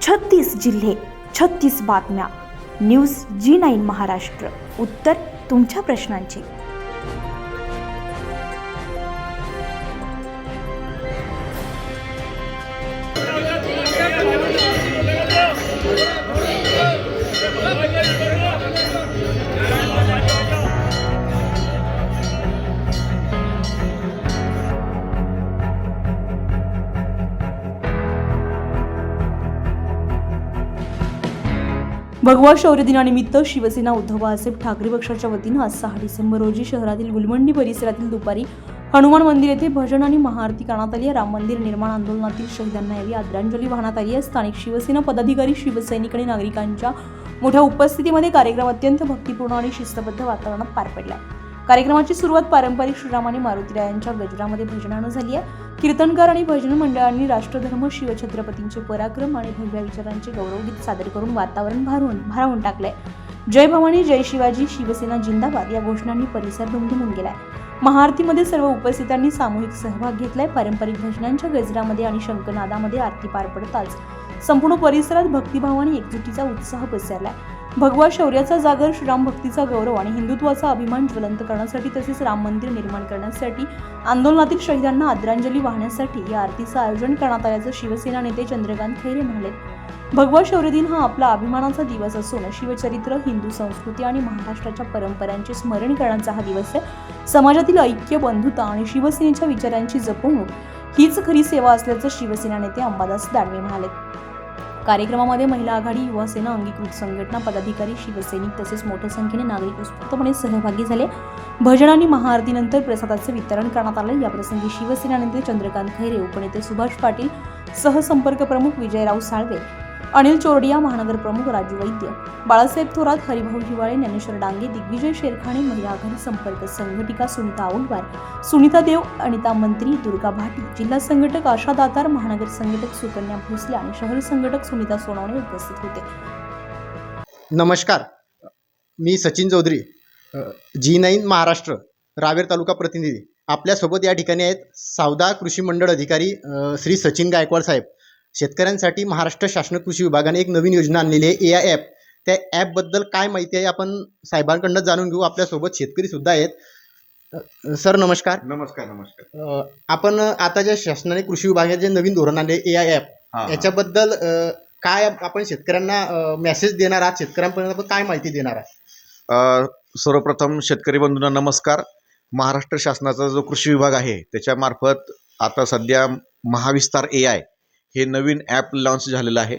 36 जिल्हे, 36 बातम्या. News G9 Maharashtra. उत्तर तुमच्या प्रश्नांची. भगवा शौर्य दिनानिमित्त शिवसेना उद्धव बाळासाहेब ठाकरे पक्षाच्या वतीनं आज 6 डिसेंबर रोजी शहरातील गुलमंडी परिसरातील दुपारी हनुमान मंदिर येथे भजन आणि महाआरती करण्यात आली. राम मंदिर निर्माण आंदोलनातील शहीदांना यावेळी आदरांजली वाहण्यात आली आहे. स्थानिक शिवसेना पदाधिकारी, शिवसैनिक आणि नागरिकांच्या मोठ्या उपस्थितीमध्ये कार्यक्रम अत्यंत भक्तिपूर्ण आणि शिस्तबद्ध वातावरणात पार पडला. कार्यक्रमाची सुरुवात पारंपरिक श्रीराम आणि मारुतीरायांच्या गजरामध्ये भजनानं झाली आहे. कीर्तनकार आणि भजन मंडळांनी राष्ट्रधर्म, शिवछत्रपतींचे पराक्रम आणि भव्य विचारांचे गौरवगीत सादर करून वातावरण भारावून टाकलंय. जय भवानी, जय शिवाजी, शिवसेना जिंदाबाद या घोषणांनी परिसर दुमदुमून गेलाय. महाआरतीमध्ये सर्व उपस्थितांनी सामूहिक सहभाग घेतलाय. पारंपरिक भजनांच्या गजरामध्ये आणि शंखनादामध्ये आरती पार पडताच संपूर्ण परिसरात भक्तिभाव आणि एकजुटीचा उत्साह पसरलाय. भगवा शौर्याचा जागर, श्रीराम भक्तीचा गौरव आणि हिंदुत्वाचा अभिमान ज्वलंत करण्यासाठी तसेच राम मंदिर निर्माण करण्यासाठी आंदोलनातील शहीदांना आदरांजली वाहण्यासाठी या आरतीचं आयोजन करण्यात आल्याचं शिवसेना नेते चंद्रकांत खैरे म्हणाले. भगवा शौर्य दिन हा आपला अभिमानाचा दिवस असून शिवचरित्र, हिंदू संस्कृती आणि महाराष्ट्राच्या परंपरांचे स्मरण करण्याचा हा दिवस आहे. समाजातील ऐक्य, बंधुता आणि शिवसेनेच्या विचारांची जपवणूक हीच खरी सेवा असल्याचं शिवसेना नेते अंबादास दानवे म्हणाले. कार्यक्रमामध्ये महिला आघाडी, युवा सेना, अंगीकृत संघटना, पदाधिकारी, शिवसैनिक तसेच मोठ्या संख्येने नागरिक उत्स्फूर्तपणे सहभागी झाले. भजन आणि महाआरतीनंतर प्रसादाचे वितरण करण्यात आले. याप्रसंगी शिवसेना नेते चंद्रकांत खैरे, उपनेते सुभाष पाटील, सहसंपर्क प्रमुख विजयराव साळवे, अनिल चोरडिया, महानगर प्रमुख राजू वैद्य, बाळासाहेब थोरात, हरिभाऊ हिवाळे, ज्ञानेश्वर डांगे, दिग्विजय शेरखाणे, महिला आघाडी संपर्क संघटिका सुनीता औंडवार, सुनीता देव, अनिता मंत्री, दुर्गा भाटी, जिल्हा संघटक आशा दातार, महानगर संघटक सुकन्या भोसले आणि शहर संघटक सुनीता सोनवणे उपस्थित होते. नमस्कार, मी सचिन चौधरी, G9 महाराष्ट्र रावेर तालुका प्रतिनिधी. आपल्यासोबत या ठिकाणी आहेत सावदा कृषी मंडळ अधिकारी श्री सचिन गायकवाड साहेब. शेतकऱ्यांसाठी महाराष्ट्र शासन कृषी विभागाने एक नवीन योजना आणलेली आहे, AI ॲप. त्या ॲपबद्दल काय माहिती आहे आपण साहेबांकडून जाणून घेऊ. आपल्यासोबत शेतकरी सुद्धा आहेत. सर नमस्कार. नमस्कार. आपण आता ज्या शासनाने कृषी विभागाचे नवीन धोरण आणले AI ॲप, याच्याबद्दल काय आपण शेतकऱ्यांना मेसेज देणार आहात, शेतकऱ्यांपर्यंत आपण काय माहिती देणार आहात? सर्वप्रथम शेतकरी बंधूंना नमस्कार. महाराष्ट्र शासनाचा जो कृषी विभाग आहे त्याच्यामार्फत आता सध्या महाविस्तार AI हे नवीन ॲप लॉन्च झालेलं आहे.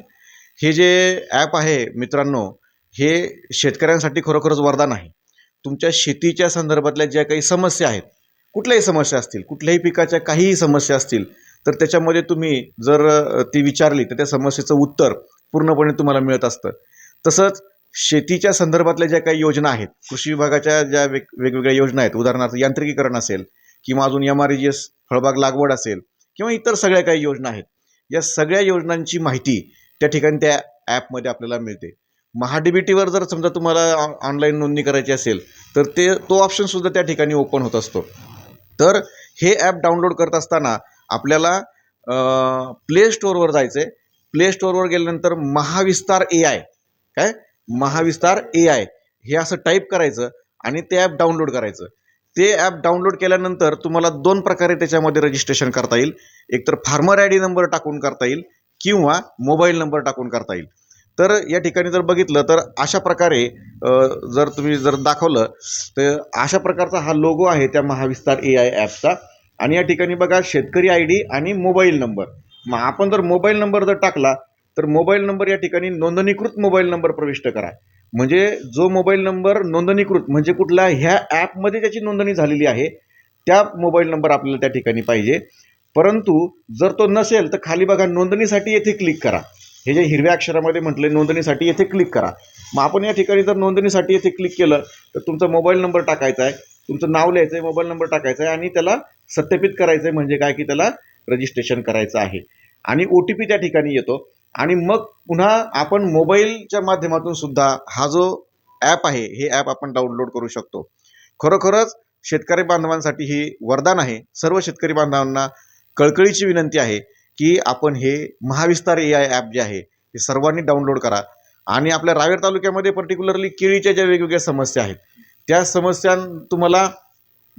हे जे ॲप आहे मित्रांनो, हे शेतकऱ्यांसाठी खरोखरच वरदान आहे. तुमच्या शेतीच्या संदर्भातल्या ज्या काही समस्या आहेत, कुठल्याही समस्या असतील, कुठल्याही पिकाच्या काहीही समस्या असतील, तर त्याच्यामध्ये तुम्ही जर ती विचारली तर त्या समस्येचं उत्तर पूर्णपणे तुम्हाला मिळत असतं. तसंच शेतीच्या संदर्भातल्या ज्या काही योजना आहेत, कृषी विभागाच्या ज्या वेगवेगळ्या योजना आहेत, उदाहरणार्थ यांत्रिकीकरण असेल किंवा अजून MREGS फळबाग लागवड असेल किंवा इतर सगळ्या काही योजना आहेत, या सगळ्या योजनांची माहिती त्या ठिकाणी त्या ॲपमध्ये आपल्याला मिळते. महाडीबीटीवर जर समजा तुम्हाला ऑनलाईन नोंदणी करायची असेल तर तो ऑप्शनसुद्धा त्या ठिकाणी ओपन होत असतो. तर हे ॲप डाउनलोड करत असताना आपल्याला प्ले स्टोअरवर जायचं आहे. प्ले स्टोअरवर गेल्यानंतर महाविस्तार AI हे असं टाईप करायचं आणि ते ॲप डाउनलोड करायचं. ते ॲप डाउनलोड केल्यानंतर तुम्हाला 2 प्रकारे त्याच्यामध्ये रजिस्ट्रेशन करता येईल. एकतर फार्मर ID नंबर टाकून करता येईल किंवा मोबाईल नंबर टाकून करता येईल. तर या ठिकाणी जर बघितलं तर अशा प्रकारे जर तुम्ही दाखवलं तर अशा प्रकारचा हा लोगो आहे त्या महाविस्तार AI ॲपचा. आणि या ठिकाणी बघा शेतकरी ID आणि मोबाईल नंबर. मग आपण जर मोबाईल नंबर जर टाकला तर मोबाईल नंबर या ठिकाणी नोंदणीकृत मोबाईल नंबर प्रविष्ट करा. म्हणजे जो मोबाईल नंबर नोंदणीकृत म्हणजे कुठला ह्या ॲपमध्ये ज्याची नोंदणी झालेली आहे त्या मोबाईल नंबर आपल्याला त्या ठिकाणी पाहिजे. परंतु जर तो नसेल तर खाली बघा नोंदणीसाठी येथे क्लिक करा. हे जे हिरव्या अक्षरामध्ये म्हटले नोंदणीसाठी येथे क्लिक करा. मग आपण या ठिकाणी जर नोंदणीसाठी येथे क्लिक केलं तर तुमचा मोबाईल नंबर टाकायचा आहे, तुमचं नाव लिहायचं आहे, मोबाईल नंबर टाकायचा आहे आणि त्याला सत्यापित करायचं आहे. म्हणजे काय की त्याला रजिस्ट्रेशन करायचं आहे आणि OTP त्या ठिकाणी येतो. आणि मग पुन्हा आपण मोबाईलच्या माध्यमातून सुद्धा हा जो ॲप आहे हे ॲप आपण डाउनलोड करू शकतो. खरोखरच शेतकरी बांधवांसाठी ही वरदान आहे. सर्व शेतकरी बांधवांना कळकळीची विनंती आहे की आपण हे महाविस्तार AI ॲप जे आहे हे सर्वांनी डाउनलोड करा. आणि आपल्या रावेर तालुक्यामध्ये पर्टिक्युलरली केळीच्या ज्या वेगवेगळ्या समस्या आहेत त्या समस्या तुम्हाला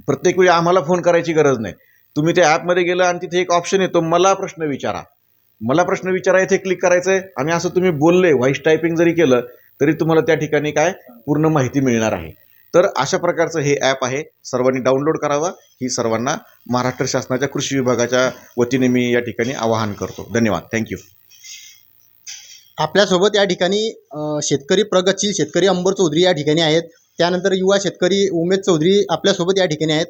प्रत्येक वेळी आम्हाला फोन करायची गरज नाही. तुम्ही त्या ॲपमध्ये गेलं आणि तिथे एक ऑप्शन येतो, मला प्रश्न विचारा. मला प्रश्न विचारा इथे क्लिक करायचं आहे आणि असं तुम्ही बोलले, व्हॉइस टायपिंग जरी केलं तरी तुम्हाला त्या ठिकाणी काय पूर्ण माहिती मिळणार आहे. तर अशा प्रकारचं हे ॲप आहे, सर्वांनी डाउनलोड करावा ही सर्वांना महाराष्ट्र शासनाच्या कृषी विभागाच्या वतीने मी या ठिकाणी आवाहन करतो. धन्यवाद. थँक्यू. आपल्यासोबत या ठिकाणी शेतकरी प्रगतशील शेतकरी अंबर चौधरी या ठिकाणी आहेत. त्यानंतर युवा शेतकरी उमेश चौधरी आपल्यासोबत या ठिकाणी आहेत.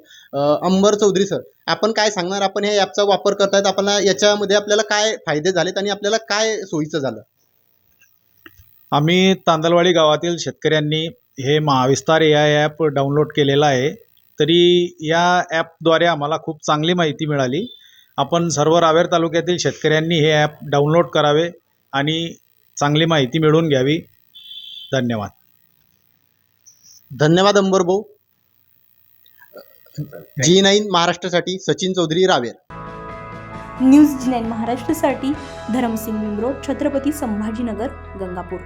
अंबर चौधरी सर, आपण काय सांगणार? आपण या ॲपचा वापर करतायत, आपण याच्यामध्ये आपल्याला काय फायदे झालेत आणि आपल्याला काय सोयीचं झालं? आम्ही तांदलवाडी गावातील शेतकऱ्यांनी हे महाविस्तार AI ॲप डाउनलोड केलेला आहे. तरी या ॲपद्वारे आम्हाला खूप चांगली माहिती मिळाली. आपण सर्व रावेर तालुक्यातील शेतकऱ्यांनी हे ॲप डाउनलोड करावे आणि चांगली माहिती मिळवून घ्यावी. धन्यवाद. धन्यवाद अंबर भाऊ. G9 महाराष्ट्रासाठी सचिन चौधरी, रावेर. न्यूज G9 महाराष्ट्रासाठी धरमसिंग बिंद्रो, छत्रपती संभाजीनगर, गंगापूर.